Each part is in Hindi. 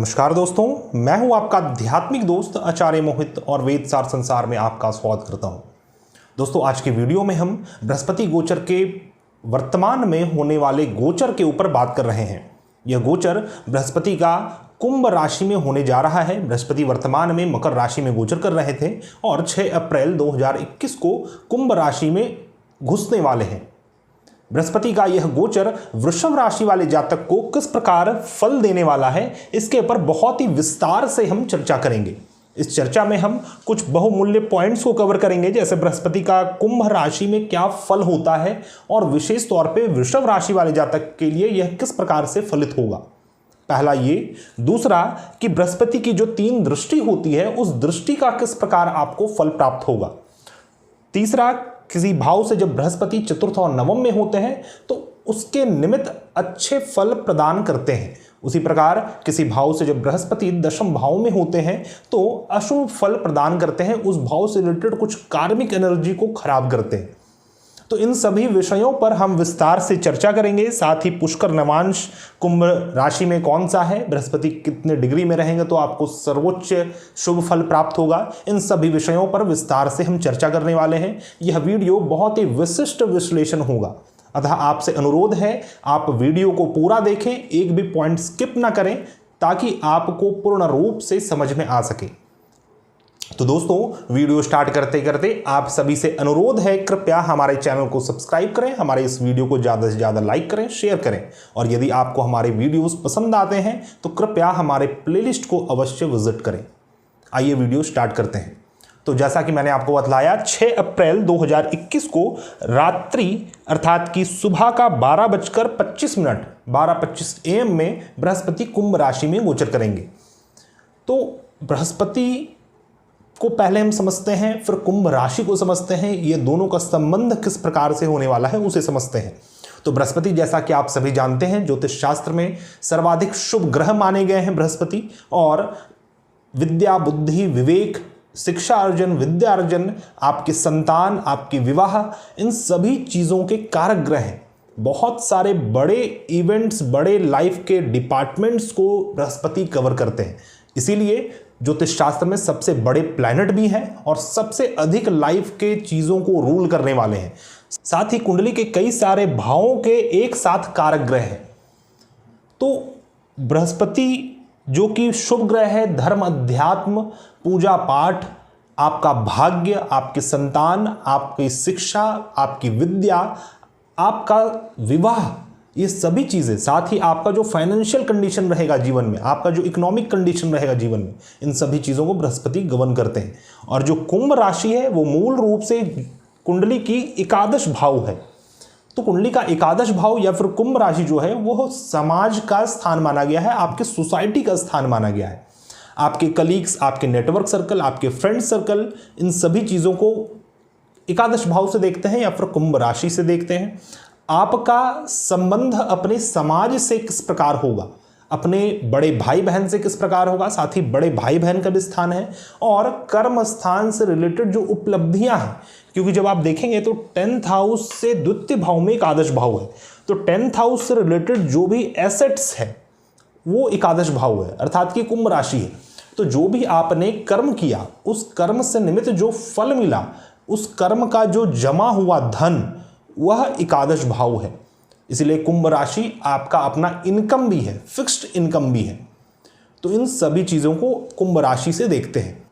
नमस्कार दोस्तों, मैं हूं आपका आध्यात्मिक दोस्त आचार्य मोहित और वेद सार संसार में आपका स्वागत करता हूं। दोस्तों, आज के वीडियो में हम बृहस्पति गोचर के वर्तमान में होने वाले गोचर के ऊपर बात कर रहे हैं। यह गोचर बृहस्पति का कुंभ राशि में होने जा रहा है। बृहस्पति वर्तमान में मकर राशि में गोचर कर रहे थे और 6 अप्रैल 2021 को कुंभ राशि में घुसने वाले हैं। बृहस्पति का यह गोचर वृषभ राशि वाले जातक को किस प्रकार फल देने वाला है, इसके ऊपर बहुत ही विस्तार से हम चर्चा करेंगे। इस चर्चा में हम कुछ बहुमूल्य पॉइंट्स को कवर करेंगे, जैसे बृहस्पति का कुंभ राशि में क्या फल होता है और विशेष तौर पे वृषभ राशि वाले जातक के लिए यह किस प्रकार से फलित होगा। पहला ये, दूसरा कि बृहस्पति की जो 3 दृष्टि होती है उस दृष्टि का किस प्रकार आपको फल प्राप्त होगा। तीसरा, किसी भाव से जब बृहस्पति चतुर्थ और नवम में होते हैं तो उसके निमित्त अच्छे फल प्रदान करते हैं। उसी प्रकार किसी भाव से जब बृहस्पति दशम भाव में होते हैं तो अशुभ फल प्रदान करते हैं, उस भाव से रिलेटेड कुछ कार्मिक एनर्जी को खराब करते हैं। तो इन सभी विषयों पर हम विस्तार से चर्चा करेंगे। साथ ही पुष्कर नवांश कुंभ राशि में कौन सा है, बृहस्पति कितने डिग्री में रहेंगे तो आपको सर्वोच्च शुभ फल प्राप्त होगा, इन सभी विषयों पर विस्तार से हम चर्चा करने वाले हैं। यह वीडियो बहुत ही विशिष्ट विश्लेषण होगा, अतः आपसे अनुरोध है आप वीडियो को पूरा देखें, एक भी पॉइंट स्किप ना करें, ताकि आपको पूर्ण रूप से समझ में आ सके। तो दोस्तों, वीडियो स्टार्ट करते करते आप सभी से अनुरोध है, कृपया हमारे चैनल को सब्सक्राइब करें, हमारे इस वीडियो को ज़्यादा से ज़्यादा लाइक करें, शेयर करें, और यदि आपको हमारे वीडियोस पसंद आते हैं तो कृपया हमारे प्लेलिस्ट को अवश्य विजिट करें। आइए वीडियो स्टार्ट करते हैं। तो जैसा कि मैंने आपको बतलाया, 6 अप्रैल 2021 को रात्रि अर्थात कि सुबह का 12:25 12:25 AM में बृहस्पति कुंभ राशि में गोचर करेंगे। तो बृहस्पति को पहले हम समझते हैं, फिर कुंभ राशि को समझते हैं। ये दोनों का संबंध किस प्रकार से होने वाला है उसे समझते हैं। तो बृहस्पति, जैसा कि आप सभी जानते हैं, ज्योतिष शास्त्र में सर्वाधिक शुभ ग्रह माने गए हैं बृहस्पति, और विद्या, बुद्धि, विवेक, शिक्षा अर्जन, विद्या अर्जन, आपके संतान, आपके विवाह, इन सभी चीज़ों के कारक ग्रह हैं। बहुत सारे बड़े इवेंट्स, बड़े लाइफ के डिपार्टमेंट्स को बृहस्पति कवर करते हैं। इसीलिए ज्योतिष शास्त्र में सबसे बड़े प्लैनेट भी हैं और सबसे अधिक लाइफ के चीज़ों को रूल करने वाले हैं। साथ ही कुंडली के कई सारे भावों के एक साथ कारक ग्रह हैं। तो बृहस्पति जो कि शुभ ग्रह है, धर्म, अध्यात्म, पूजा पाठ, आपका भाग्य, आपके संतान, आपकी शिक्षा, आपकी विद्या, आपका विवाह, ये सभी चीज़ें, साथ ही आपका जो फाइनेंशियल कंडीशन रहेगा जीवन में, आपका जो इकोनॉमिक कंडीशन रहेगा जीवन में, इन सभी चीज़ों को बृहस्पति गवर्न करते हैं। और जो कुंभ राशि है वो मूल रूप से कुंडली की एकादश भाव है। तो कुंडली का एकादश भाव या फिर कुंभ राशि जो है वो समाज का स्थान माना गया है, आपके सोसाइटी का स्थान माना गया है। आपके कलीग्स, आपके नेटवर्क सर्कल, आपके फ्रेंड सर्कल, इन सभी चीज़ों को एकादश भाव से देखते हैं या फिर कुंभ राशि से देखते हैं। आपका संबंध अपने समाज से किस प्रकार होगा, अपने बड़े भाई बहन से किस प्रकार होगा, साथ ही बड़े भाई बहन का भी स्थान है, और कर्म स्थान से रिलेटेड जो उपलब्धियां हैं, क्योंकि जब आप देखेंगे तो 10th हाउस से द्वितीय भाव में एकादश भाव है, तो 10th हाउस से रिलेटेड जो भी एसेट्स है वो एकादश भाव है, अर्थात कि कुंभ राशि है। तो जो भी आपने कर्म किया, उस कर्म से निमित्त जो फल मिला, उस कर्म का जो जमा हुआ धन, वह एकादश भाव है। इसलिए कुंभ राशि आपका अपना इनकम भी है, फिक्स्ड इनकम भी है। तो इन सभी चीज़ों को कुंभ राशि से देखते हैं।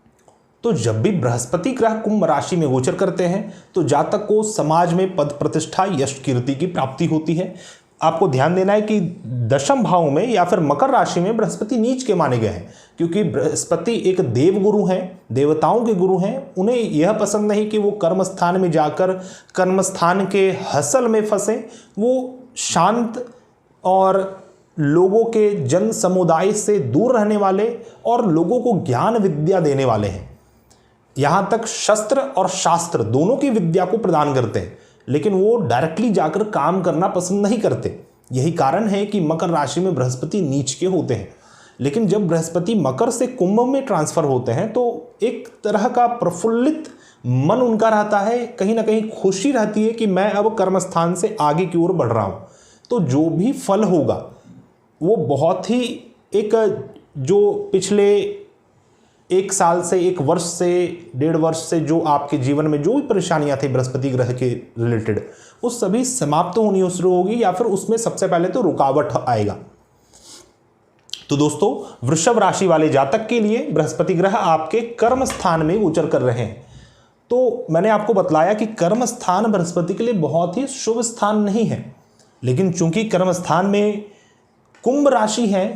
तो जब भी बृहस्पति ग्रह कुंभ राशि में गोचर करते हैं तो जातक को समाज में पद प्रतिष्ठा, यश, कीर्ति की प्राप्ति होती है। आपको ध्यान देना है कि दशम भाव में या फिर मकर राशि में बृहस्पति नीच के माने गए हैं, क्योंकि बृहस्पति एक देव गुरु हैं, देवताओं के गुरु हैं। उन्हें यह पसंद नहीं कि वो कर्म स्थान में जाकर कर्म स्थान के हसल में फंसे। वो शांत और लोगों के जन समुदाय से दूर रहने वाले और लोगों को ज्ञान विद्या देने वाले हैं। यहाँ तक शस्त्र और शास्त्र दोनों की विद्या को प्रदान करते हैं, लेकिन वो डायरेक्टली जाकर काम करना पसंद नहीं करते। यही कारण है कि मकर राशि में बृहस्पति नीच के होते हैं। लेकिन जब बृहस्पति मकर से कुंभ में ट्रांसफर होते हैं तो एक तरह का प्रफुल्लित मन उनका रहता है, कहीं ना कहीं खुशी रहती है कि मैं अब कर्मस्थान से आगे की ओर बढ़ रहा हूँ। तो जो भी फल होगा वो बहुत ही एक जो पिछले 1 साल से 1 वर्ष से 1.5 वर्ष से जो आपके जीवन में जो भी परेशानियां थी बृहस्पति ग्रह के रिलेटेड, वो सभी समाप्त होनी शुरू होगी या फिर उसमें सबसे पहले तो रुकावट आएगा। तो दोस्तों, वृषभ राशि वाले जातक के लिए बृहस्पति ग्रह आपके कर्म स्थान में गोचर कर रहे हैं। तो मैंने आपको बतलाया कि कर्म स्थान बृहस्पति के लिए बहुत ही शुभ स्थान नहीं है, लेकिन चूंकि कर्म स्थान में कुंभ राशि है,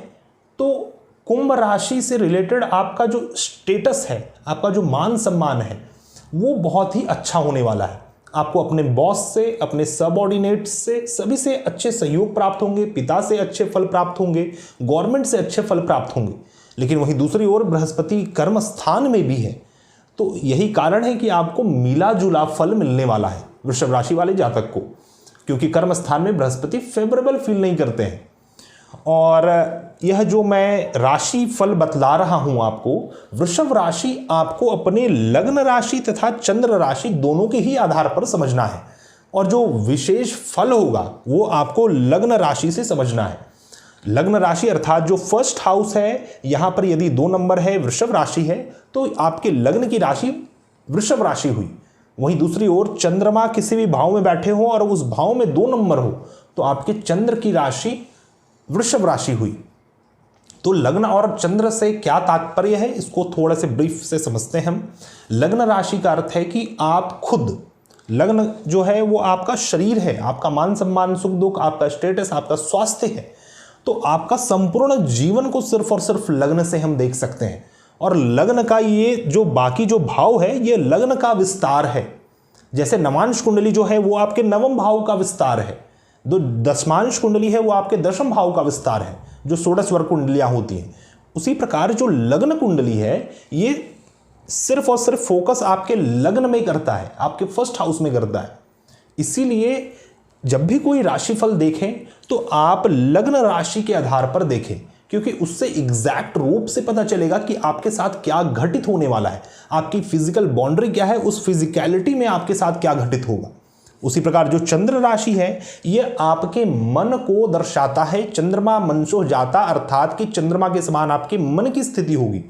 तो कुंभ राशि से रिलेटेड आपका जो स्टेटस है, आपका जो मान सम्मान है, वो बहुत ही अच्छा होने वाला है। आपको अपने बॉस से, अपने सबऑर्डिनेट्स से, सभी से अच्छे सहयोग प्राप्त होंगे, पिता से अच्छे फल प्राप्त होंगे, गवर्नमेंट से अच्छे फल प्राप्त होंगे। लेकिन वहीं दूसरी ओर बृहस्पति कर्म स्थान में भी है, तो यही कारण है कि आपको मिला जुला फल मिलने वाला है वृषभ राशि वाले जातक को, क्योंकि कर्म स्थान में बृहस्पति फेवरेबल फील नहीं करते हैं। और यह जो मैं राशि फल बतला रहा हूं आपको, वृषभ राशि आपको अपने लग्न राशि तथा चंद्र राशि दोनों के ही आधार पर समझना है, और जो विशेष फल होगा वो आपको लग्न राशि से समझना है। लग्न राशि अर्थात जो फर्स्ट हाउस है, यहां पर यदि 2 नंबर है, वृषभ राशि है, तो आपके लग्न की राशि वृषभ राशि हुई। वहीं दूसरी ओर चंद्रमा किसी भी भाव में बैठे हो और उस भाव में 2 नंबर हो, तो आपके चंद्र की राशि वृषभ राशि हुई। तो लग्न और चंद्र से क्या तात्पर्य है, इसको थोड़ा से ब्रीफ से समझते हैं हम। लग्न राशि का अर्थ है कि आप खुद, लग्न जो है वो आपका शरीर है, आपका मान सम्मान सुख दुख, आपका स्टेटस, आपका स्वास्थ्य है। तो आपका संपूर्ण जीवन को सिर्फ और सिर्फ लग्न से हम देख सकते हैं। और लग्न का ये जो बाकी जो भाव है, ये लग्न का विस्तार है। जैसे नवांश कुंडली जो है वो आपके 9वें भाव का विस्तार है, जो दशमांश कुंडली है वो आपके 10वें भाव का विस्तार है, जो 16 वर्ग कुंडलियां होती हैं। उसी प्रकार जो लग्न कुंडली है, ये सिर्फ और सिर्फ फोकस आपके लग्न में करता है, आपके फर्स्ट हाउस में करता है। इसीलिए जब भी कोई राशिफल देखें तो आप लग्न राशि के आधार पर देखें, क्योंकि उससे एग्जैक्ट रूप से पता चलेगा कि आपके साथ क्या घटित होने वाला है, आपकी फिजिकल बाउंड्री क्या है, उस फिजिकलिटी में आपके साथ क्या घटित होगा। उसी प्रकार जो चंद्र राशि है, यह आपके मन को दर्शाता है। चंद्रमा मनसो जाता, अर्थात कि चंद्रमा के समान आपके मन की स्थिति होगी।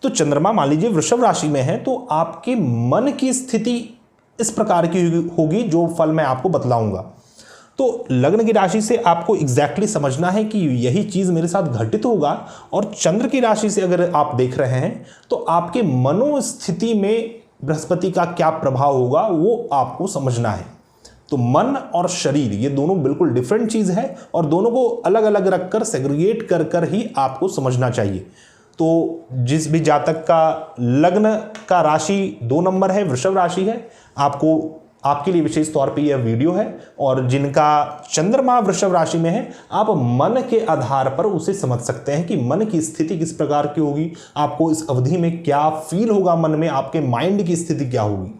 तो चंद्रमा मान लीजिए वृषभ राशि में है, तो आपके मन की स्थिति इस प्रकार की होगी, जो फल मैं आपको बतलाऊंगा। तो लग्न की राशि से आपको एग्जैक्टली समझना है कि यही चीज मेरे साथ घटित होगा। और चंद्र की राशि से अगर आप देख रहे हैं, तो आपके मनोस्थिति में बृहस्पति का क्या प्रभाव होगा वो आपको समझना है। तो मन और शरीर ये दोनों बिल्कुल डिफरेंट चीज है, और दोनों को अलग अलग रखकर सेग्रीगेट कर कर ही आपको समझना चाहिए। तो जिस भी जातक का लग्न का राशि 2 नंबर है, वृषभ राशि है, आपके लिए विशेष तौर पे यह वीडियो है। और जिनका चंद्रमा वृषभ राशि में है, आप मन के आधार पर उसे समझ सकते हैं कि मन की स्थिति किस प्रकार की होगी, आपको इस अवधि में क्या फील होगा, मन में आपके माइंड की स्थिति क्या होगी।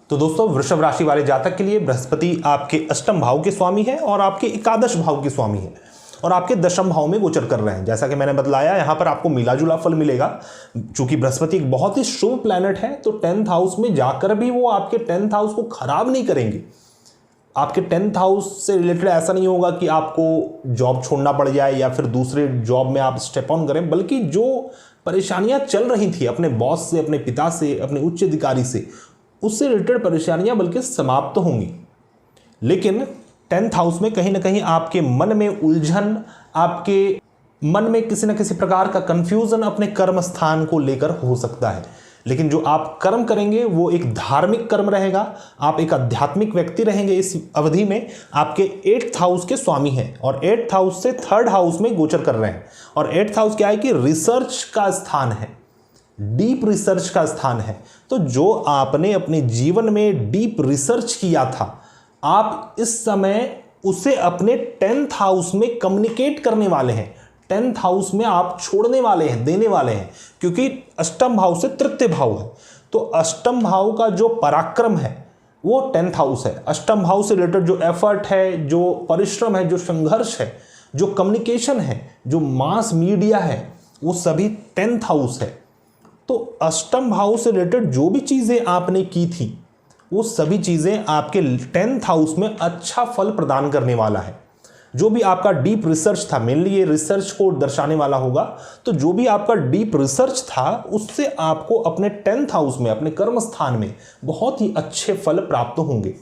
तो दोस्तों, वृषभ राशि वाले जातक के लिए बृहस्पति आपके 8वें भाव के स्वामी है और आपके 11 भाव के स्वामी है, और आपके 10वें भाव में गोचर कर रहे हैं। जैसा कि मैंने बतलाया, यहां पर आपको मिला जुला फल मिलेगा। चूंकि बृहस्पति एक बहुत ही शुभ प्लैनेट है, तो 10th हाउस में जाकर भी वो आपके 10th हाउस को खराब नहीं करेंगे। आपके 10th हाउस से रिलेटेड ऐसा नहीं होगा कि आपको जॉब छोड़ना पड़ जाए या फिर दूसरे जॉब में आप स्टेप ऑन करें, बल्कि जो परेशानियां चल रही थी अपने बॉस से, अपने पिता से, अपने उच्च अधिकारी से, उससे रिलेटेड परेशानियां बल्कि समाप्त होंगी। लेकिन 10th हाउस में कहीं ना कहीं आपके मन में उलझन, आपके मन में किसी न किसी प्रकार का कंफ्यूजन अपने कर्म स्थान को लेकर हो सकता है। लेकिन जो आप कर्म करेंगे वो एक धार्मिक कर्म रहेगा, आप एक आध्यात्मिक व्यक्ति रहेंगे। इस अवधि में आपके 8th हाउस के स्वामी हैं, और 8th हाउस से 3rd हाउस में गोचर कर रहे हैं। और 8th हाउस क्या है कि रिसर्च का स्थान है, डीप रिसर्च का स्थान है। तो जो आपने अपने जीवन में डीप रिसर्च किया था, आप इस समय उसे अपने 10th हाउस में कम्युनिकेट करने वाले हैं। 10th हाउस में आप छोड़ने वाले हैं, देने वाले हैं, क्योंकि 8म भाव से 3य भाव है। तो 8म भाव का जो पराक्रम है वो 10th हाउस है। 8म भाव से रिलेटेड जो एफर्ट है, जो परिश्रम है, जो संघर्ष है, जो कम्युनिकेशन है, जो मास मीडिया है, वो सभी 10th हाउस है। तो 8म भाव से रिलेटेड जो भी चीजें आपने की थी, वो सभी चीजें आपके 10th हाउस में अच्छा फल प्रदान करने वाला है। जो भी आपका डीप रिसर्च था, मेनली ये रिसर्च को दर्शाने वाला होगा, तो जो भी आपका डीप रिसर्च था उससे आपको अपने 10th हाउस में, अपने कर्म स्थान में बहुत ही अच्छे फल प्राप्त होंगे।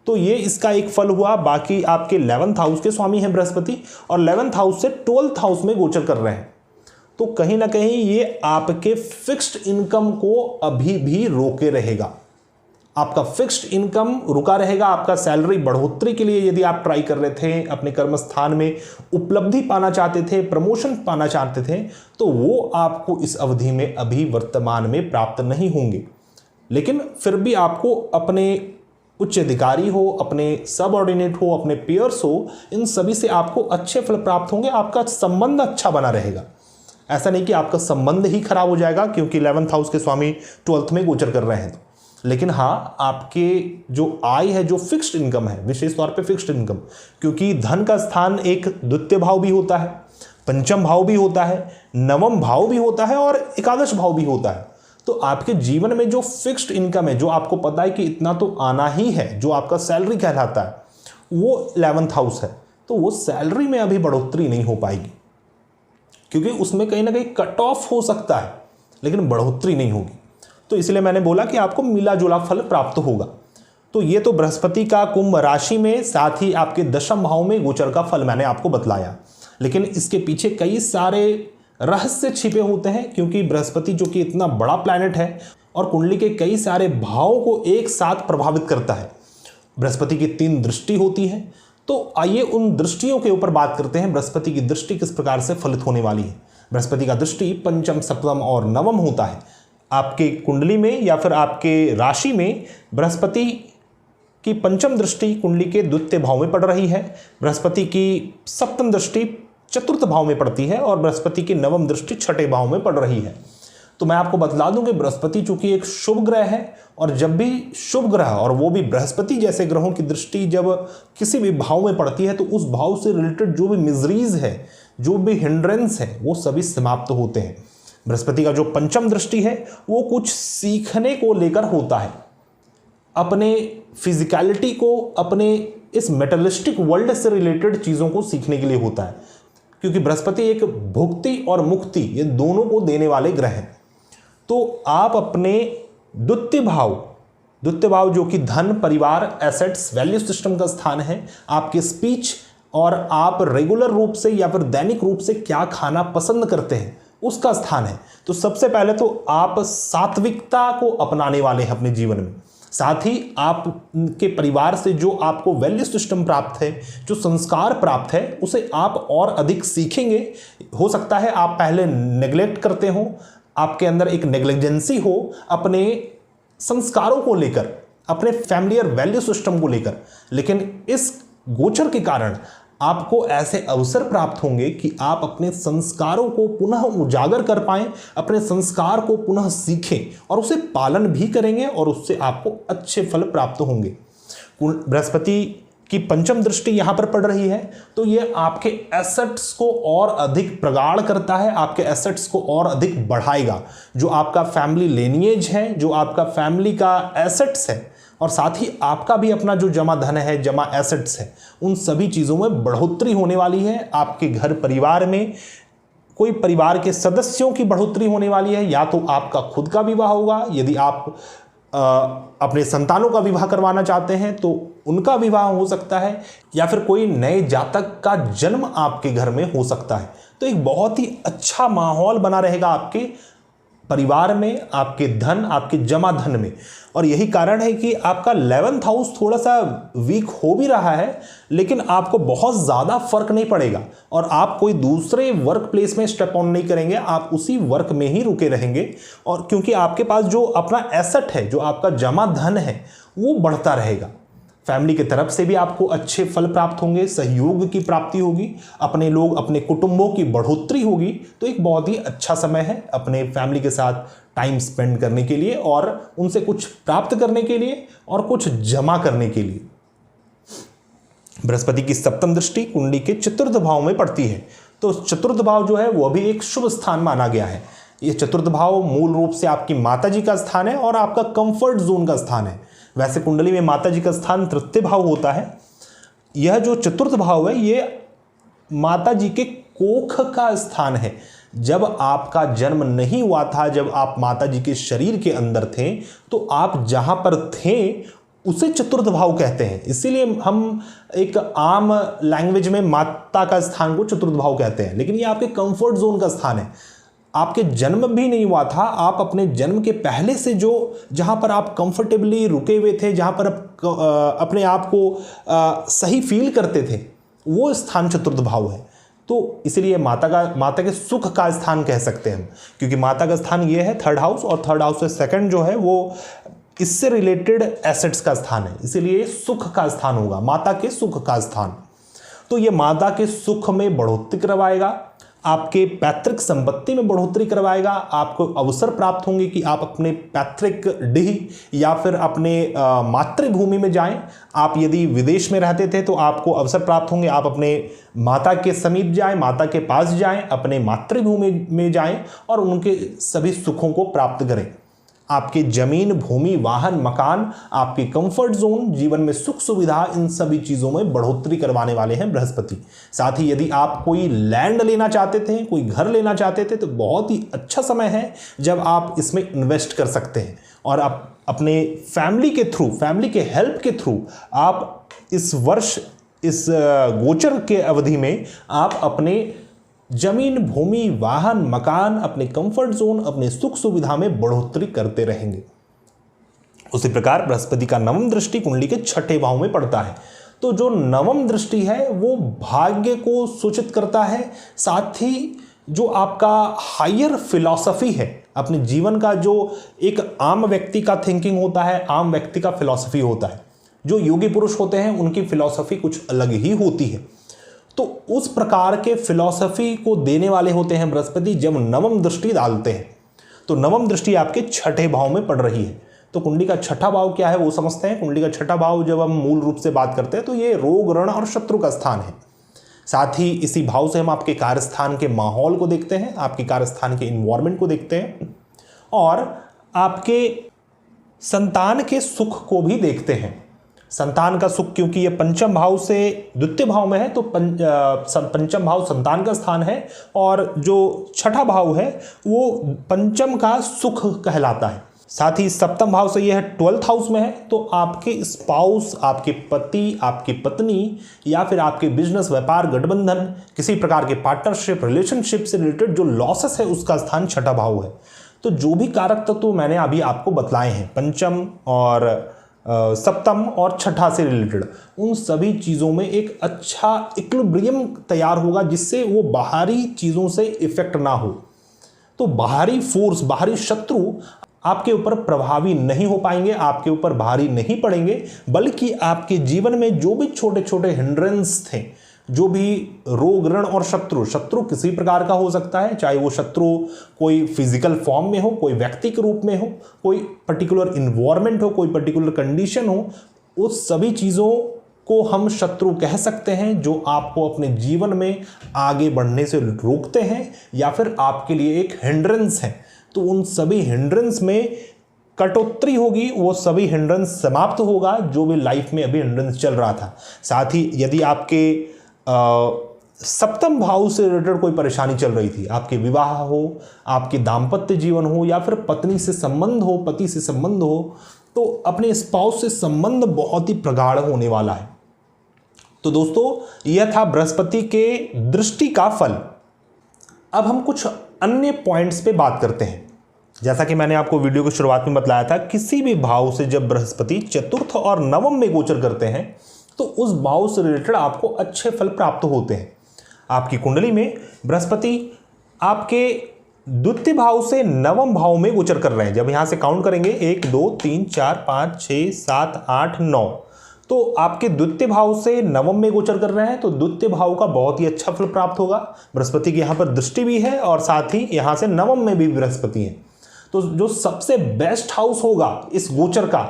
तो ये इसका एक फल हुआ। बाकी आपके 11th हाउस के स्वामी हैं बृहस्पति, और 11th हाउस से 12th हाउस में गोचर कर रहे हैं। तो कहीं ना कहीं ये आपके फिक्स्ड इनकम को अभी भी रोके रहेगा। आपका फिक्स्ड इनकम रुका रहेगा। आपका सैलरी बढ़ोतरी के लिए यदि आप ट्राई कर रहे थे, अपने कर्म स्थान में उपलब्धि पाना चाहते थे, प्रमोशन पाना चाहते थे, तो वो आपको इस अवधि में अभी वर्तमान में प्राप्त नहीं होंगे। लेकिन फिर भी आपको अपने उच्च अधिकारी हो, अपने सबऑर्डिनेट हो, अपने पेयर्स हो, इन सभी से आपको अच्छे फल प्राप्त होंगे। आपका संबंध अच्छा बना रहेगा। ऐसा नहीं कि आपका संबंध ही खराब हो जाएगा क्योंकि 11th हाउस के स्वामी 12th में गोचर कर रहे हैं। लेकिन हाँ, आपके जो आय है, जो फिक्स्ड इनकम है, विशेष तौर पे फिक्स्ड इनकम, क्योंकि धन का स्थान एक द्वितीय भाव भी होता है, पंचम भाव भी होता है, नवम भाव भी होता है और एकादश भाव भी होता है। तो आपके जीवन में जो फिक्स्ड इनकम है, जो आपको पता है कि इतना तो आना ही है, जो आपका सैलरी कहलाता है, वो 11th हाउस है। तो वो सैलरी में अभी बढ़ोतरी नहीं हो पाएगी क्योंकि उसमें कहीं ना कहीं कट ऑफ हो सकता है, लेकिन बढ़ोतरी नहीं होगी। तो इसलिए मैंने बोला कि आपको मिला जुला फल प्राप्त होगा। तो ये तो बृहस्पति का कुंभ राशि में, साथ ही आपके दशम भाव में गोचर का फल मैंने आपको बतलाया। लेकिन इसके पीछे कई सारे रहस्य छिपे होते हैं, क्योंकि बृहस्पति जो कि इतना बड़ा प्लैनेट है और कुंडली के कई सारे भावों को एक साथ प्रभावित करता है। बृहस्पति की 3 दृष्टि होती है। तो आइए उन दृष्टियों के ऊपर बात करते हैं। बृहस्पति की दृष्टि किस प्रकार से फलित होने वाली है। बृहस्पति का दृष्टि पंचम, सप्तम और नवम होता है। आपके कुंडली में या फिर आपके राशि में बृहस्पति की पंचम दृष्टि कुंडली के द्वितीय भाव में पड़ रही है, बृहस्पति की सप्तम दृष्टि चतुर्थ भाव में पड़ती है और बृहस्पति की नवम दृष्टि छठे भाव में पड़ रही है। तो मैं आपको बतला दूं कि बृहस्पति चूंकि एक शुभ ग्रह है, और जब भी शुभ ग्रह, और वो भी बृहस्पति जैसे ग्रहों की दृष्टि जब किसी भी भाव में पड़ती है, तो उस भाव से रिलेटेड जो भी मिजरीज है, जो भी हिंड्रेंस है, वो सभी समाप्त होते हैं। बृहस्पति का जो पंचम दृष्टि है वो कुछ सीखने को लेकर होता है, अपने फिजिकलिटी को, अपने इस मेटलिस्टिक वर्ल्ड से रिलेटेड चीज़ों को सीखने के लिए होता है, क्योंकि बृहस्पति एक भुक्ति और मुक्ति, ये दोनों को देने वाले ग्रह हैं। तो आप अपने द्वितीय भाव जो कि धन, परिवार, एसेट्स, वैल्यू सिस्टम का स्थान है, आपके स्पीच और आप रेगुलर रूप से या फिर दैनिक रूप से क्या खाना पसंद करते हैं, उसका स्थान है। तो सबसे पहले तो आप सात्विकता को अपनाने वाले हैं अपने जीवन में। साथ ही आपके परिवार से जो आपको वैल्यू सिस्टम प्राप्त है, जो संस्कार प्राप्त है, उसे आप और अधिक सीखेंगे। हो सकता है आप पहले नेग्लेक्ट करते हो, आपके अंदर एक नेग्लिजेंसी हो अपने संस्कारों को लेकर, अपने फैमिलियर वैल्यू सिस्टम को लेकर, लेकिन इस गोचर के कारण आपको ऐसे अवसर प्राप्त होंगे कि आप अपने संस्कारों को पुनः उजागर कर पाएं, अपने संस्कार को पुनः सीखें और उसे पालन भी करेंगे, और उससे आपको अच्छे फल प्राप्त होंगे। बृहस्पति की पंचम दृष्टि यहां पर पड़ रही है, तो यह आपके एसेट्स को और अधिक प्रगाढ़ करता है, आपके एसेट्स को और अधिक बढ़ाएगा। जो आपका फैमिली लेनिएज है, जो आपका फैमिली का एसेट्स है, और साथ ही आपका भी अपना जो जमा धन है, जमा एसेट्स है, उन सभी चीज़ों में बढ़ोतरी होने वाली है। आपके घर परिवार में कोई परिवार के सदस्यों की बढ़ोतरी होने वाली है। या तो आपका खुद का विवाह होगा, यदि आप अपने संतानों का विवाह करवाना चाहते हैं तो उनका विवाह हो सकता है, या फिर कोई नए जातक का जन्म आपके घर में हो सकता है। तो एक बहुत ही अच्छा माहौल बना रहेगा आपके परिवार में, आपके धन, आपके जमा धन में। और यही कारण है कि आपका 11th हाउस थोड़ा सा वीक हो भी रहा है, लेकिन आपको बहुत ज़्यादा फर्क नहीं पड़ेगा और आप कोई दूसरे वर्क प्लेस में स्टेप ऑन नहीं करेंगे, आप उसी वर्क में ही रुके रहेंगे। और क्योंकि आपके पास जो अपना एसेट है, जो आपका जमा धन है, वो बढ़ता रहेगा। फैमिली की तरफ से भी आपको अच्छे फल प्राप्त होंगे, सहयोग की प्राप्ति होगी, अपने कुटुंबों की बढ़ोतरी होगी। तो एक बहुत ही अच्छा समय है अपने फैमिली के साथ टाइम स्पेंड करने के लिए, और उनसे कुछ प्राप्त करने के लिए, और कुछ जमा करने के लिए। बृहस्पति की सप्तम दृष्टि कुंडली के चतुर्थ भाव में पड़ती है, तो चतुर्थ भाव जो है वो भी एक शुभ स्थान माना गया है। ये चतुर्थ भाव मूल रूप से आपकी माता जी का स्थान है और आपका कंफर्ट जोन का स्थान है। वैसे कुंडली में माता जी का स्थान तृतीय भाव होता है। यह जो चतुर्थ भाव है, ये माता जी के कोख का स्थान है। जब आपका जन्म नहीं हुआ था, जब आप माता जी के शरीर के अंदर थे, तो आप जहां पर थे उसे चतुर्थ भाव कहते हैं। इसीलिए हम एक आम लैंग्वेज में माता का स्थान को चतुर्थ भाव कहते हैं, लेकिन ये आपके कंफर्ट जोन का स्थान है। आपके जन्म भी नहीं हुआ था, आप अपने जन्म के पहले से जो जहां पर आप कंफर्टेबली रुके हुए थे, जहां पर आप अपने आप को सही फील करते थे, वो स्थान चतुर्थ भाव है। तो इसलिए माता के सुख का स्थान कह सकते हैं हम, क्योंकि माता का स्थान ये है थर्ड हाउस, और थर्ड हाउस से सेकंड जो है वो इससे रिलेटेड एसेट्स का स्थान है, इसीलिए सुख का स्थान होगा, माता के सुख का स्थान। तो ये माता के सुख में बढ़ोतरी करवाएगा, आपके पैतृक संपत्ति में बढ़ोतरी करवाएगा, आपको अवसर प्राप्त होंगे कि आप अपने पैतृक डीह या फिर अपने मातृभूमि में जाएं। आप यदि विदेश में रहते थे तो आपको अवसर प्राप्त होंगे, आप अपने माता के समीप जाएं, माता के पास जाएं, अपने मातृभूमि में जाएं और उनके सभी सुखों को प्राप्त करें। आपके जमीन, भूमि, वाहन, मकान, आपके कंफर्ट जोन, जीवन में सुख सुविधा, इन सभी चीज़ों में बढ़ोतरी करवाने वाले हैं बृहस्पति। साथ ही यदि आप कोई लैंड लेना चाहते थे, कोई घर लेना चाहते थे, तो बहुत ही अच्छा समय है जब आप इसमें इन्वेस्ट कर सकते हैं और आप अपने फैमिली के थ्रू, फैमिली के हेल्प के थ्रू आप इस वर्ष, इस गोचर के अवधि में आप अपने जमीन, भूमि, वाहन, मकान, अपने कंफर्ट जोन, अपने सुख सुविधा में बढ़ोतरी करते रहेंगे। उसी प्रकार बृहस्पति का नवम दृष्टि कुंडली के छठे भाव में पड़ता है। तो जो नवम दृष्टि है वो भाग्य को सूचित करता है, साथ ही जो आपका हायर फिलॉसफी है, अपने जीवन का जो एक आम व्यक्ति का थिंकिंग होता है, आम व्यक्ति का फिलॉसफी होता है, जो योगी पुरुष होते हैं उनकी फिलॉसफी कुछ अलग ही होती है। तो उस प्रकार के फिलॉसफी को देने वाले होते हैं बृहस्पति जब नवम दृष्टि डालते हैं। तो नवम दृष्टि आपके छठे भाव में पड़ रही है। तो कुंडली का छठा भाव क्या है वो समझते हैं। कुंडली का छठा भाव जब हम मूल रूप से बात करते हैं तो ये रोग, ऋण और शत्रु का स्थान है। साथ ही इसी भाव से हम आपके कार्यस्थान के माहौल को देखते हैं, आपके कार्यस्थान के इन्वायरमेंट को देखते हैं और आपके संतान के सुख को भी देखते हैं। संतान का सुख, क्योंकि ये पंचम भाव से द्वितीय भाव में है, तो पंचम भाव संतान का स्थान है और जो छठा भाव है वो पंचम का सुख कहलाता है। साथ ही सप्तम भाव से यह 12th हाउस में है, तो आपके स्पाउस, आपके पति, आपकी पत्नी या फिर आपके बिजनेस, व्यापार, गठबंधन, किसी प्रकार के पार्टनरशिप, रिलेशनशिप से रिलेटेड जो लॉसेस है उसका स्थान छठा भाव है। तो जो भी कारक तत्व तो मैंने अभी आपको बतलाए हैं, पंचम और सप्तम और छठा से रिलेटेड, उन सभी चीज़ों में एक अच्छा इक्विलिब्रियम तैयार होगा जिससे वो बाहरी चीज़ों से इफेक्ट ना हो। तो बाहरी फोर्स, बाहरी शत्रु आपके ऊपर प्रभावी नहीं हो पाएंगे, आपके ऊपर भारी नहीं पड़ेंगे, बल्कि आपके जीवन में जो भी छोटे छोटे हिंड्रेंस थे, जो भी रोग, ऋण और शत्रु किसी प्रकार का हो सकता है, चाहे वो शत्रु कोई फिजिकल फॉर्म में हो, कोई व्यक्ति के रूप में हो, कोई पर्टिकुलर इन्वायरमेंट हो, कोई पर्टिकुलर कंडीशन हो, उस सभी चीज़ों को हम शत्रु कह सकते हैं जो आपको अपने जीवन में आगे बढ़ने से रोकते हैं या फिर आपके लिए एक हिंड्रेंस है। तो उन सभी हिंड्रेंस में कटौती होगी, वो सभी हिंड्रेंस समाप्त होगा जो भी लाइफ में अभी हिंड्रेंस चल रहा था। साथ ही यदि आपके सप्तम भाव से रिलेटेड कोई परेशानी चल रही थी, आपके विवाह हो, आपके दाम्पत्य जीवन हो या फिर पत्नी से संबंध हो, पति से संबंध हो, तो अपने स्पाउस से संबंध बहुत ही प्रगाढ़ होने वाला है। तो दोस्तों यह था बृहस्पति के दृष्टि का फल। अब हम कुछ अन्य पॉइंट्स पे बात करते हैं। जैसा कि मैंने आपको वीडियो की शुरुआत में बतलाया था, किसी भी भाव से जब बृहस्पति चतुर्थ और नवम में गोचर करते हैं तो उस भाव से रिलेटेड आपको अच्छे फल प्राप्त होते हैं। आपकी कुंडली में बृहस्पति आपके द्वितीय भाव से नवम भाव में गोचर कर रहे हैं। जब यहां से काउंट करेंगे 1 2 3 4 5 6 7 8 9, तो आपके द्वितीय भाव से नवम में गोचर कर रहे हैं, तो द्वितीय भाव का बहुत ही अच्छा फल प्राप्त होगा। बृहस्पति की यहां पर दृष्टि भी है और साथ ही यहां से नवम में भी बृहस्पति है। तो जो सबसे बेस्ट हाउस होगा इस गोचर का,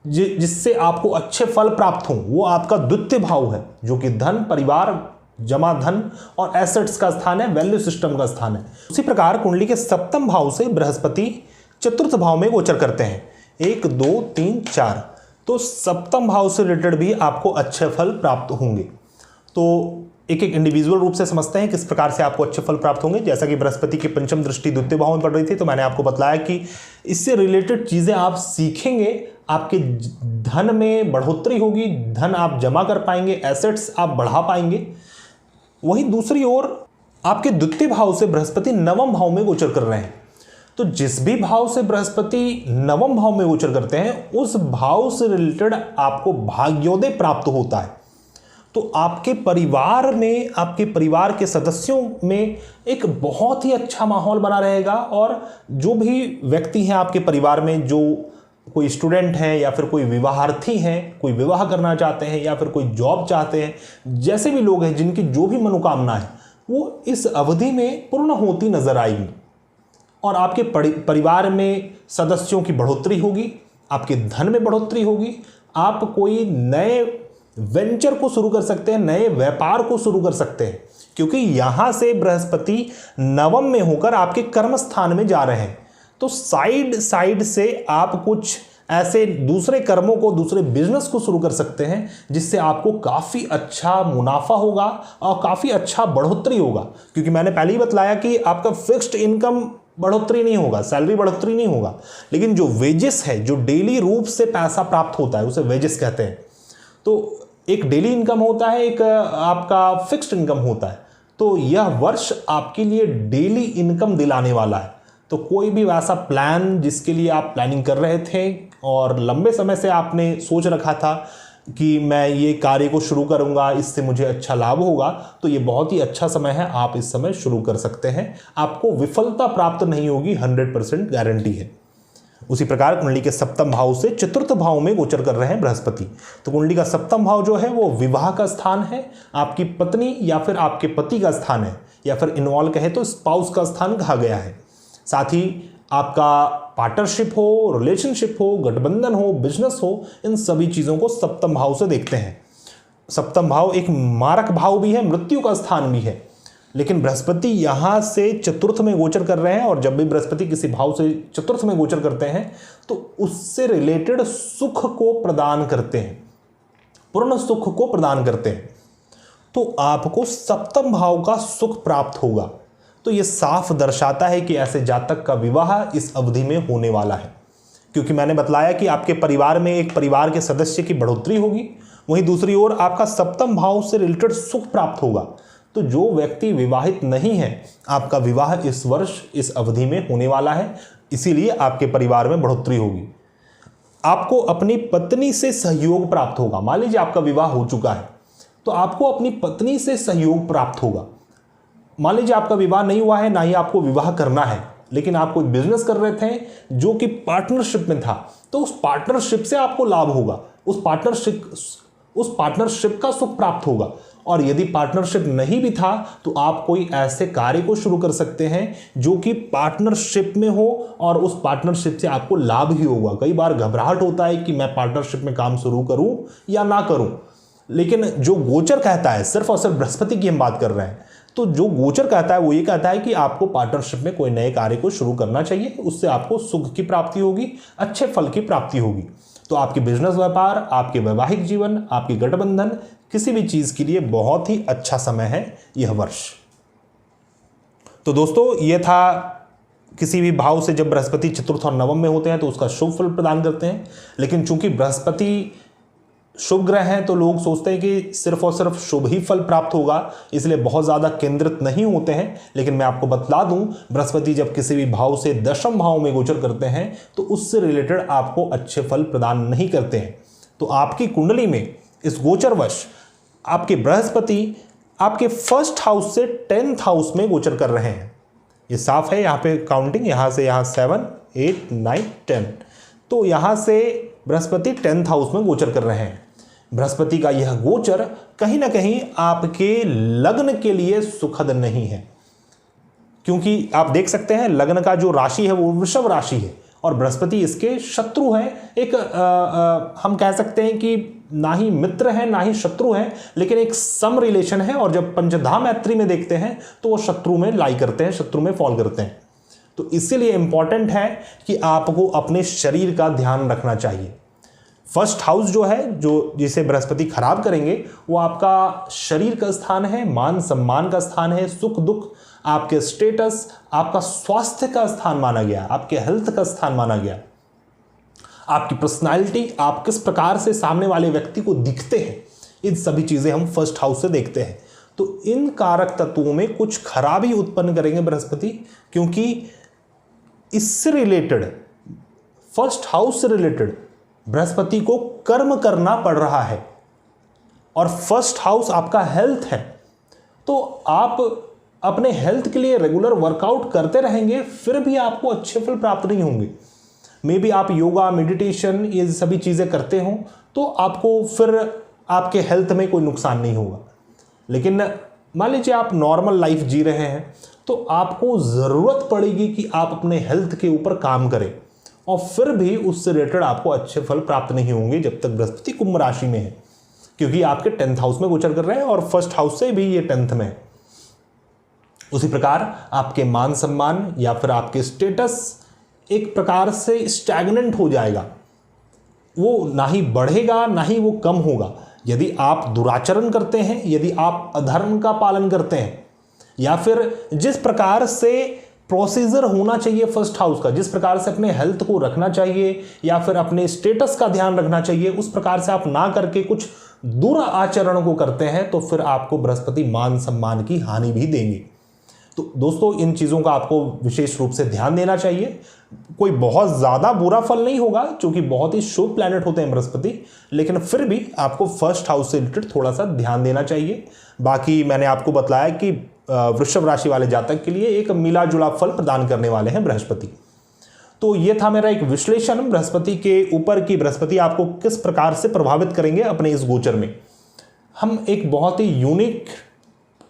जिससे आपको अच्छे फल प्राप्त हों, वो आपका द्वितीय भाव है, जो कि धन, परिवार, जमा धन और एसेट्स का स्थान है, वैल्यू सिस्टम का स्थान है। उसी प्रकार कुंडली के सप्तम भाव से बृहस्पति चतुर्थ भाव में गोचर करते हैं, 1 2 3 4, तो सप्तम भाव से रिलेटेड भी आपको अच्छे फल प्राप्त होंगे। तो एक एक इंडिविजुअल रूप से समझते हैं किस प्रकार से आपको अच्छे फल प्राप्त होंगे। जैसा कि बृहस्पति की पंचम दृष्टि द्वितीय भाव में पड़ रही थी, तो मैंने आपको बताया कि इससे रिलेटेड चीज़ें आप सीखेंगे, आपके धन में बढ़ोतरी होगी, धन आप जमा कर पाएंगे, एसेट्स आप बढ़ा पाएंगे। वहीं दूसरी ओर आपके द्वितीय भाव से बृहस्पति नवम भाव में गोचर कर रहे हैं, तो जिस भी भाव से बृहस्पति नवम भाव में गोचर करते हैं उस भाव से रिलेटेड आपको भाग्योदय प्राप्त होता है। तो आपके परिवार में, आपके परिवार के सदस्यों में एक बहुत ही अच्छा माहौल बना रहेगा, और जो भी व्यक्ति हैं आपके परिवार में, जो कोई स्टूडेंट हैं या फिर कोई विवाहार्थी हैं, कोई विवाह करना चाहते हैं या फिर कोई जॉब चाहते हैं, जैसे भी लोग हैं जिनकी जो भी मनोकामना है वो इस अवधि में पूर्ण होती नजर आएगी। और आपके परिवार में सदस्यों की बढ़ोतरी होगी, आपके धन में बढ़ोतरी होगी, आप कोई नए वेंचर को शुरू कर सकते हैं, नए व्यापार को शुरू कर सकते हैं, क्योंकि यहां से बृहस्पति नवम में होकर आपके कर्म स्थान में जा रहे हैं। तो साइड से आप कुछ ऐसे दूसरे कर्मों को, दूसरे बिजनेस को शुरू कर सकते हैं जिससे आपको काफ़ी अच्छा मुनाफा होगा और काफ़ी अच्छा बढ़ोतरी होगा। क्योंकि मैंने पहले ही बतलाया कि आपका फिक्स्ड इनकम बढ़ोतरी नहीं होगा, सैलरी बढ़ोतरी नहीं होगा, लेकिन जो वेजेस है, जो डेली रूप से पैसा प्राप्त होता है, उसे वेजेस कहते हैं। तो एक डेली इनकम होता है, एक आपका फिक्स्ड इनकम होता है। तो यह वर्ष आपके लिए डेली इनकम दिलाने वाला है। तो कोई भी वैसा प्लान जिसके लिए आप प्लानिंग कर रहे थे और लंबे समय से आपने सोच रखा था कि मैं ये कार्य को शुरू करूंगा, इससे मुझे अच्छा लाभ होगा, तो ये बहुत ही अच्छा समय है, आप इस समय शुरू कर सकते हैं। आपको विफलता प्राप्त नहीं होगी, 100% गारंटी है। उसी प्रकार कुंडली के सप्तम भाव से चतुर्थ भाव में गोचर कर रहे हैं बृहस्पति। तो कुंडली का सप्तम भाव जो है वो विवाह का स्थान है, आपकी पत्नी या फिर आपके पति का स्थान है, या फिर इन्वॉल्व कहे तो स्पाउस का स्थान कहा गया है। साथ ही आपका पार्टनरशिप हो, रिलेशनशिप हो, गठबंधन हो, बिजनेस हो, इन सभी चीज़ों को सप्तम भाव से देखते हैं। सप्तम भाव एक मारक भाव भी है, मृत्यु का स्थान भी है, लेकिन बृहस्पति यहाँ से चतुर्थ में गोचर कर रहे हैं, और जब भी बृहस्पति किसी भाव से चतुर्थ में गोचर करते हैं तो उससे रिलेटेड सुख को प्रदान करते हैं, पूर्ण सुख को प्रदान करते हैं। तो आपको सप्तम भाव का सुख प्राप्त होगा। तो ये साफ दर्शाता है कि ऐसे जातक का विवाह इस अवधि में होने वाला है, क्योंकि मैंने बतलाया कि आपके परिवार में एक परिवार के सदस्य की बढ़ोतरी होगी, वहीं दूसरी ओर आपका सप्तम भाव से रिलेटेड सुख प्राप्त होगा। तो जो व्यक्ति विवाहित नहीं है, आपका विवाह इस वर्ष इस अवधि में होने वाला है, इसीलिए आपके परिवार में बढ़ोतरी होगी। आपको अपनी पत्नी से सहयोग प्राप्त होगा। मान लीजिए आपका विवाह हो चुका है, तो आपको अपनी पत्नी से सहयोग प्राप्त होगा। मान लीजिए आपका विवाह नहीं हुआ है, ना ही आपको विवाह करना है, लेकिन आप कोई बिजनेस कर रहे थे जो कि पार्टनरशिप में था, तो उस पार्टनरशिप से आपको लाभ होगा, उस पार्टनरशिप का सुख प्राप्त होगा। और यदि पार्टनरशिप नहीं भी था तो आप कोई ऐसे कार्य को शुरू कर सकते हैं जो कि पार्टनरशिप में हो, और उस पार्टनरशिप से आपको लाभ ही होगा। कई बार घबराहट होता है कि मैं पार्टनरशिप में काम शुरू करूं या ना करूं, लेकिन जो गोचर कहता है, सिर्फ और सिर्फ बृहस्पति की हम बात कर रहे हैं, तो जो गोचर कहता है वो ये कहता है कि आपको पार्टनरशिप में कोई नए कार्य को शुरू करना चाहिए, उससे आपको सुख की प्राप्ति होगी, अच्छे फल की प्राप्ति होगी। तो आपके बिजनेस व्यापार, आपके वैवाहिक जीवन, आपकी गठबंधन, किसी भी चीज के लिए बहुत ही अच्छा समय है यह वर्ष। तो दोस्तों, यह था किसी भी भाव से जब बृहस्पति चतुर्थ और नवम में होते हैं तो उसका शुभ फल प्रदान करते हैं। लेकिन चूंकि बृहस्पति शुभ ग्रह हैं तो लोग सोचते हैं कि सिर्फ और सिर्फ शुभ ही फल प्राप्त होगा, इसलिए बहुत ज़्यादा केंद्रित नहीं होते हैं। लेकिन मैं आपको बतला दूं, बृहस्पति जब किसी भी भाव से दशम भाव में गोचर करते हैं तो उससे रिलेटेड आपको अच्छे फल प्रदान नहीं करते हैं। तो आपकी कुंडली में इस गोचरवश आपके बृहस्पति आपके फर्स्ट हाउस से 10th हाउस में गोचर कर रहे हैं। ये साफ है, यहाँ पे काउंटिंग, यहाँ से यहाँ 7, 8, 9, 10, तो यहाँ से बृहस्पति 10th हाउस में गोचर कर रहे हैं। बृहस्पति का यह गोचर कहीं ना कहीं आपके लग्न के लिए सुखद नहीं है, क्योंकि आप देख सकते हैं लग्न का जो राशि है वो वृषभ राशि है, और बृहस्पति इसके शत्रु हैं। एक हम कह सकते हैं कि ना ही मित्र है ना ही शत्रु है, लेकिन एक सम रिलेशन है, और जब पंचधा मैत्री में देखते हैं तो वो शत्रु में लाई करते हैं, शत्रु में फॉल करते हैं। तो इसीलिए इंपॉर्टेंट है कि आपको अपने शरीर का ध्यान रखना चाहिए। फर्स्ट हाउस जो है, जो जिसे बृहस्पति खराब करेंगे, वो आपका शरीर का स्थान है, मान सम्मान का स्थान है, सुख दुख, आपके स्टेटस, आपका स्वास्थ्य का स्थान माना गया, आपके हेल्थ का स्थान माना गया, आपकी पर्सनालिटी, आप किस प्रकार से सामने वाले व्यक्ति को दिखते हैं, इन सभी चीजें हम फर्स्ट हाउस से देखते हैं। तो इन कारक तत्वों में कुछ खराबी उत्पन्न करेंगे बृहस्पति, क्योंकि इससे रिलेटेड, फर्स्ट हाउस से रिलेटेड बृहस्पति को कर्म करना पड़ रहा है, और फर्स्ट हाउस आपका हेल्थ है। तो आप अपने हेल्थ के लिए रेगुलर वर्कआउट करते रहेंगे, फिर भी आपको अच्छे फल प्राप्त नहीं होंगे। मे बी आप योगा, मेडिटेशन, ये सभी चीज़ें करते हो तो आपको फिर आपके हेल्थ में कोई नुकसान नहीं होगा। लेकिन मान लीजिए आप नॉर्मल लाइफ जी रहे हैं, तो आपको ज़रूरत पड़ेगी कि आप अपने हेल्थ के ऊपर काम करें, और फिर भी उससे रिलेटेड आपको अच्छे फल प्राप्त नहीं होंगे जब तक बृहस्पति कुंभ राशि में है, क्योंकि आपके 10th हाउस में गोचर कर रहे हैं और फर्स्ट हाउस से भी ये 10th में है। उसी प्रकार आपके मान सम्मान या फिर आपके स्टेटस एक प्रकार से स्टैग्नेंट हो जाएगा, वो ना ही बढ़ेगा ना ही वो कम होगा। यदि आप दुराचरण करते हैं, यदि आप अधर्म का पालन करते हैं, या फिर जिस प्रकार से प्रोसीजर होना चाहिए फर्स्ट हाउस का, जिस प्रकार से अपने हेल्थ को रखना चाहिए या फिर अपने स्टेटस का ध्यान रखना चाहिए, उस प्रकार से आप ना करके कुछ दुराचरण को करते हैं, तो फिर आपको बृहस्पति मान सम्मान की हानि भी देंगे। तो दोस्तों, इन चीज़ों का आपको विशेष रूप से ध्यान देना चाहिए। कोई बहुत ज़्यादा बुरा फल नहीं होगा, क्योंकि बहुत ही शुभ प्लैनेट होते हैं बृहस्पति, लेकिन फिर भी आपको फर्स्ट हाउस से रिलेटेड थोड़ा सा ध्यान देना चाहिए। बाकी मैंने आपको बताया कि वृषभ राशि वाले जातक के लिए एक मिला जुला फल प्रदान करने वाले हैं बृहस्पति। तो ये था मेरा एक विश्लेषण बृहस्पति के ऊपर कि बृहस्पति आपको किस प्रकार से प्रभावित करेंगे अपने इस गोचर में। हम एक बहुत ही यूनिक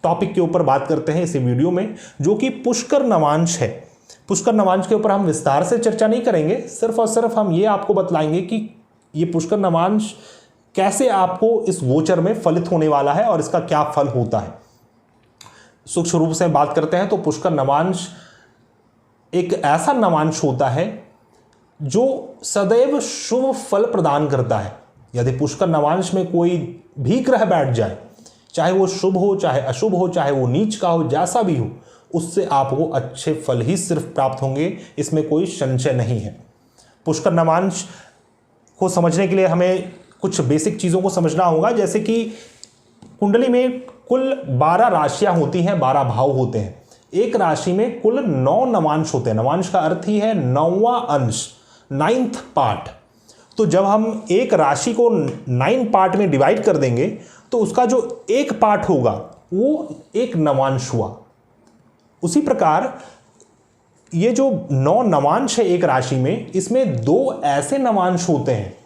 टॉपिक के ऊपर बात करते हैं इस वीडियो में, जो कि पुष्कर नवांश है। पुष्कर नवांश के ऊपर हम विस्तार से चर्चा नहीं करेंगे, सिर्फ और सिर्फ हम ये आपको बतलाएंगे कि ये पुष्कर नवांश कैसे आपको इस गोचर में फलित होने वाला है और इसका क्या फल होता है। सूक्ष्म रूप से बात करते हैं तो पुष्कर नवांश एक ऐसा नवांश होता है जो सदैव शुभ फल प्रदान करता है। यदि पुष्कर नवांश में कोई भी ग्रह बैठ जाए, चाहे वो शुभ हो, चाहे अशुभ हो, चाहे वो नीच का हो, जैसा भी हो, उससे आपको अच्छे फल ही सिर्फ प्राप्त होंगे, इसमें कोई संशय नहीं है। पुष्कर नवांश को समझने के लिए हमें कुछ बेसिक चीज़ों को समझना होगा, जैसे कि कुंडली में कुल 12 राशियां होती हैं, 12 भाव होते हैं। एक राशि में कुल 9 नवांश होते हैं। नवांश का अर्थ ही है 9वां अंश, 9th पार्ट। तो जब हम एक राशि को 9 पार्ट में डिवाइड कर देंगे तो उसका जो एक पार्ट होगा वो एक नवांश हुआ। उसी प्रकार ये जो 9 नवांश है एक राशि में, इसमें 2 ऐसे नवांश होते हैं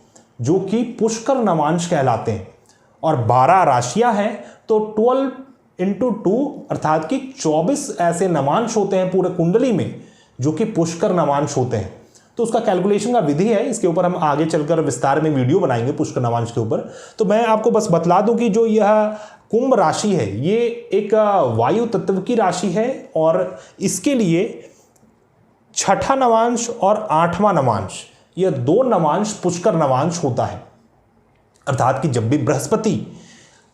जो कि पुष्कर नवांश कहलाते हैं, और 12 राशियां हैं तो 12 × 2 अर्थात कि 24 ऐसे नवांश होते हैं पूरे कुंडली में जो कि पुष्कर नवांश होते हैं। तो उसका कैलकुलेशन का विधि है, इसके ऊपर हम आगे चलकर विस्तार में वीडियो बनाएंगे पुष्कर नवांश के ऊपर। तो मैं आपको बस बतला दूं कि जो यह कुंभ राशि है ये एक वायु तत्व की राशि है, और इसके लिए 6ठा नवांश और 8वां नवांश, यह 2 नवांश पुष्कर नवांश होता है। अर्थात कि जब भी बृहस्पति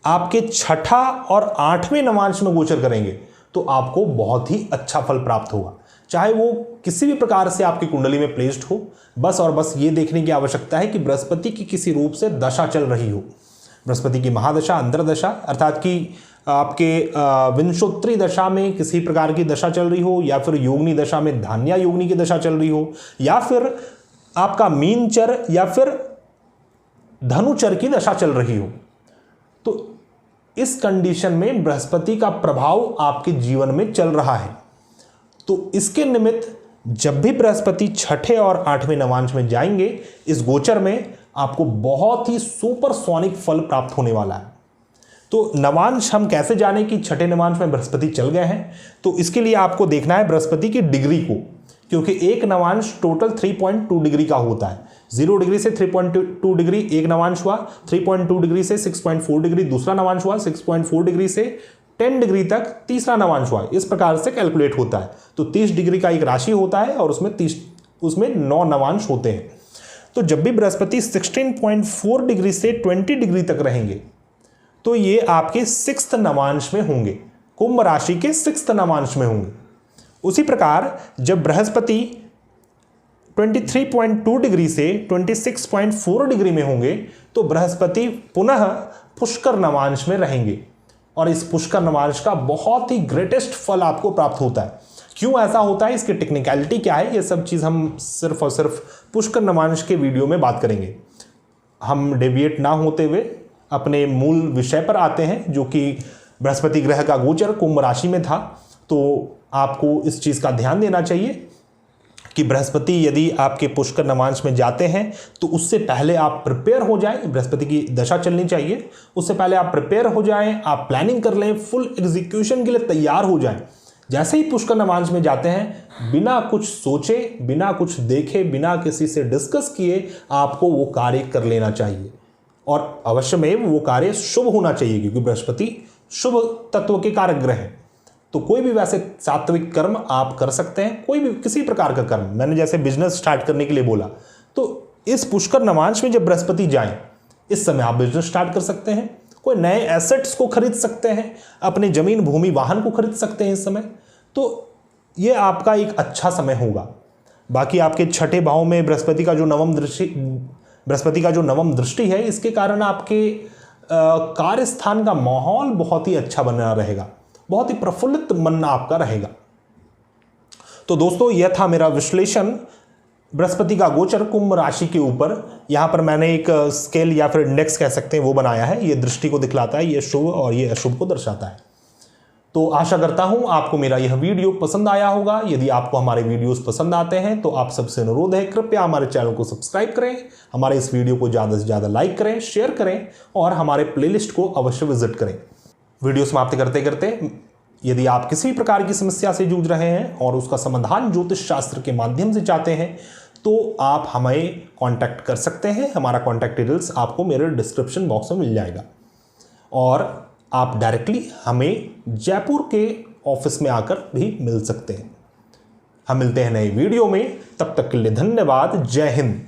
आपके 6ठा और 8वें नवांश में गोचर करेंगे तो आपको बहुत ही अच्छा फल प्राप्त होगा, चाहे वो किसी भी प्रकार से आपकी कुंडली में प्लेस्ड हो। बस और बस ये देखने की आवश्यकता है कि बृहस्पति की किसी रूप से दशा चल रही हो, बृहस्पति की महादशा, अंतरदशा, अर्थात कि आपके विंशोत्तरी दशा में किसी प्रकार की दशा चल रही हो, या फिर योगनी दशा में धान्या योगनी की दशा चल रही हो, या फिर आपका मीनचर या फिर धनुचर की दशा चल रही हो। तो इस कंडीशन में बृहस्पति का प्रभाव आपके जीवन में चल रहा है। तो इसके निमित्त जब भी बृहस्पति 6ठे और 8वें नवांश में जाएंगे इस गोचर में, आपको बहुत ही सुपरसोनिक फल प्राप्त होने वाला है। तो नवांश हम कैसे जाने कि 6ठे नवांश में बृहस्पति चल गए हैं, तो इसके लिए आपको देखना है बृहस्पति की डिग्री को, क्योंकि एक नवांश टोटल 3.2 डिग्री का होता है। 0 डिग्री से 3.2 डिग्री एक नवांश हुआ, 3.2 डिग्री से 6.4 डिग्री दूसरा नवांश हुआ, 6.4 डिग्री से 10 डिग्री तक तीसरा नवांश हुआ। इस प्रकार से कैलकुलेट होता है। तो 30 डिग्री का एक राशि होता है और उसमें 9 नवांश होते हैं। तो जब भी बृहस्पति 16.4 डिग्री से 20 डिग्री तक रहेंगे तो ये आपके 6th नवांश में होंगे, कुंभ राशि के 6th नवांश में होंगे। उसी प्रकार जब बृहस्पति 23.2 डिग्री से 26.4 डिग्री में होंगे तो बृहस्पति पुनः पुष्कर नवांश में रहेंगे और इस पुष्कर नवांश का बहुत ही ग्रेटेस्ट फल आपको प्राप्त होता है। क्यों ऐसा होता है, इसकी टेक्निकलिटी क्या है, ये सब चीज़ हम सिर्फ और सिर्फ पुष्कर नवांश के वीडियो में बात करेंगे। हम डेविएट ना होते हुए अपने मूल विषय पर आते हैं, जो कि बृहस्पति ग्रह का गोचर कुंभ राशि में था। तो आपको इस चीज़ का ध्यान देना चाहिए कि बृहस्पति यदि आपके पुष्कर नवांश में जाते हैं तो उससे पहले आप प्रिपेयर हो जाएं। बृहस्पति की दशा चलनी चाहिए, उससे पहले आप प्रिपेयर हो जाएं, आप प्लानिंग कर लें, फुल एग्जीक्यूशन के लिए तैयार हो जाएं। जैसे ही पुष्कर नवांश में जाते हैं, बिना कुछ सोचे, बिना कुछ देखे, बिना किसी से डिस्कस किए आपको वो कार्य कर लेना चाहिए और अवश्य में वो कार्य शुभ होना चाहिए, क्योंकि बृहस्पति शुभ तत्व के कारक ग्रह है। तो कोई भी वैसे सात्विक कर्म आप कर सकते हैं, कोई भी किसी प्रकार का कर्म। मैंने जैसे बिजनेस स्टार्ट करने के लिए बोला, तो इस पुष्कर नवांश में जब बृहस्पति जाएं, इस समय आप बिजनेस स्टार्ट कर सकते हैं, कोई नए एसेट्स को खरीद सकते हैं, अपने जमीन भूमि वाहन को खरीद सकते हैं इस समय। तो ये आपका एक अच्छा समय होगा। बाकी आपके छठे भाव में बृहस्पति का जो नवम दृष्टि है, इसके कारण आपके कार्य स्थान का माहौल बहुत ही अच्छा बना रहेगा, बहुत ही प्रफुल्लित मन आपका रहेगा। तो दोस्तों, यह था मेरा विश्लेषण बृहस्पति का गोचर कुंभ राशि के ऊपर। यहां पर मैंने एक स्केल या फिर इंडेक्स कह सकते हैं वो बनाया है। ये दृष्टि को दिखलाता है, ये शुभ और ये अशुभ को दर्शाता है। तो आशा करता हूं आपको मेरा यह वीडियो पसंद आया होगा। यदि आपको हमारे वीडियोस पसंद आते हैं तो आप सबसे अनुरोध है, कृपया हमारे चैनल को सब्सक्राइब करें, हमारे इस वीडियो को ज़्यादा से ज़्यादा लाइक करें, शेयर करें और हमारे प्लेलिस्ट को अवश्य विजिट करें। वीडियो समाप्त करते करते, यदि आप किसी भी प्रकार की समस्या से जूझ रहे हैं और उसका समाधान ज्योतिष शास्त्र के माध्यम से चाहते हैं तो आप हमें कांटेक्ट कर सकते हैं। हमारा कांटेक्ट डिटेल्स आपको मेरे डिस्क्रिप्शन बॉक्स में मिल जाएगा और आप डायरेक्टली हमें जयपुर के ऑफिस में आकर भी मिल सकते हैं। हम मिलते हैं नए वीडियो में, तब तक के लिए धन्यवाद। जय हिंद।